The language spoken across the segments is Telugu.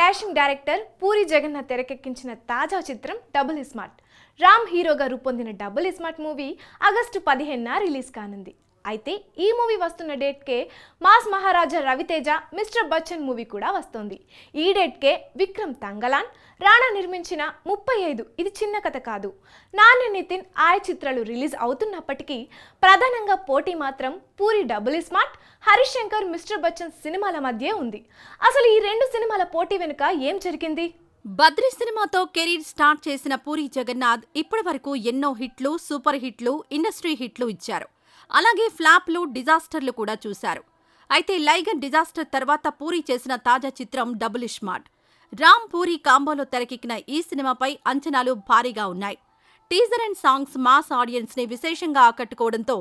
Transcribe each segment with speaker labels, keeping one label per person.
Speaker 1: డాషింగ్ డైరెక్టర్ పూరి జగన్నాథ్ తెరకెక్కించిన తాజా చిత్రం డబుల్ స్మార్ట్. రామ్ హీరోగా రూపొందిన డబుల్ స్మార్ట్ మూవీ ఆగస్టు 15న రిలీజ్ కానుంది. అయితే ఈ మూవీ వస్తున్న డేట్కే mass Maharaja Raviteja mister Bachchan movie కూడా వస్తోంది. ఈ డేట్కే విక్రమ్ తంగలాన్, రాణా నిర్మించిన 35 ఇది చిన్న కథ కాదు, నాని నితిన్ ఆయా చిత్రాలు రిలీజ్ అవుతున్నప్పటికీ ప్రధానంగా పోటీ మాత్రం puri double smart, Harish Shankar mister Bachchan సినిమాల మధ్య ఉంది. అసలు ఈ రెండు సినిమాల పోటీ వెనుక ఏం జరిగింది?
Speaker 2: బద్రి సినిమాతో కెరీర్ స్టార్ట్ చేసిన పూరి జగన్నాథ్ ఇప్పటి వరకు ఎన్నో హిట్లు, సూపర్ హిట్లు, ఇండస్ట్రీ హిట్లు ఇచ్చారు. అలాగే ఫ్లాప్లు, డిజాస్టర్లు కూడా చూశారు. అయితే లైగర్ డిజాస్టర్ తర్వాత పూరి చేసిన తాజా చిత్రం డబుల్ స్మార్ట్. రామ్ పూరి కాంబోలో తెరకెక్కిన ఈ సినిమాపై అంచనాలు భారీగా ఉన్నాయి. Teaser and songs mass audience ని విశేషంగా ఆకట్టుకోవడంతో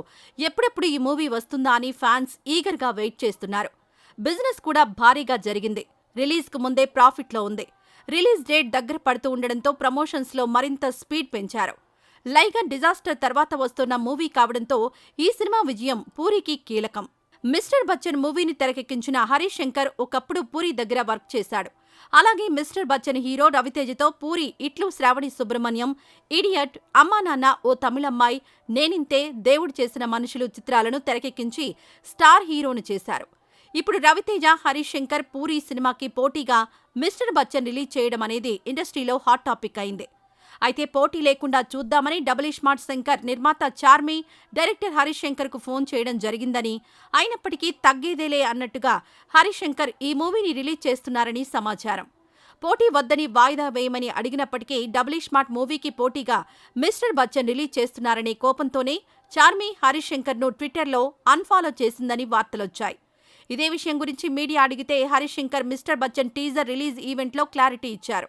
Speaker 2: ఎప్పుడెప్పుడు ఈ మూవీ వస్తుందా అని ఫ్యాన్స్ ఈగర్గా వెయిట్ చేస్తున్నారు. బిజినెస్ కూడా భారీగా జరిగింది. రిలీజ్కు ముందే ప్రాఫిట్లో ఉంది. రిలీజ్ డేట్ దగ్గర పడుతూ ఉండడంతో ప్రమోషన్స్లో మరింత స్పీడ్ పెంచారు. లైగర్ డిజాస్టర్ తర్వాత వస్తున్న మూవీ కావడంతో ఈ సినిమా విజయం పూరికి కీలకం. మిస్టర్ బచ్చన్ మూవీని తెరకెక్కించిన హరీష్ శంకర్ ఒకప్పుడు పూరి దగ్గర వర్క్ చేశాడు. అలాగే మిస్టర్ బచ్చన్ హీరో రవితేజతో పూరి ఇట్లు శ్రావణి సుబ్రహ్మణ్యం, ఇడియట్, అమ్మా నాన్న ఓ తమిళమ్మాయి, నేనింతే, దేవుడు చేసిన మనుషులు చిత్రాలను తెరకెక్కించి స్టార్ హీరోను చేశారు. ఇప్పుడు రవితేజ, హరీష్ శంకర్ పూరి సినిమాకి పోటీగా మిస్టర్ బచ్చన్ రిలీజ్ చేయడం అనేది ఇండస్ట్రీలో హాట్ టాపిక్ అయింది. అయితే పోటీ లేకుండా చూద్దామని డబుల్ స్మార్ట్ శంకర్ నిర్మాత చార్మి, డైరెక్టర్ హరీష్ శంకర్ కు ఫోన్ చేయడం జరిగిందని, అయినప్పటికీ తగ్గేదేలే అన్నట్టుగా హరీష్ శంకర్ ఈ మూవీని రిలీజ్ చేస్తున్నారని సమాచారం. పోటీ వద్దని వాయిదా వేయమని అడిగినప్పటికీ డబుల్ స్మార్ట్ మూవీకి పోటీగా మిస్టర్ బచ్చన్ రిలీజ్ చేస్తున్నారనే కోపంతోనే చార్మి హరీష్ శంకర్ను ట్విట్టర్లో అన్ఫాలో చేసిందని వార్తలొచ్చాయి. ఇదే విషయం గురించి మీడియా అడిగితే Harish Shankar mister Bachchan teaser release ఈవెంట్లో క్లారిటీ ఇచ్చారు.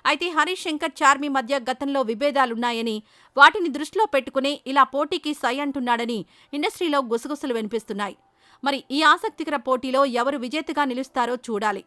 Speaker 2: అయితే హరీష్ శంకర్, చార్మి మధ్య గతంలో విభేదాలున్నాయని, వాటిని దృష్టిలో పెట్టుకుని ఇలా పోటీకి సై అంటున్నాడని ఇండస్ట్రీలో గుసగుసలు వినిపిస్తున్నాయి. మరి ఈ ఆసక్తికర పోటీలో ఎవరు విజేతగా నిలుస్తారో చూడాలి.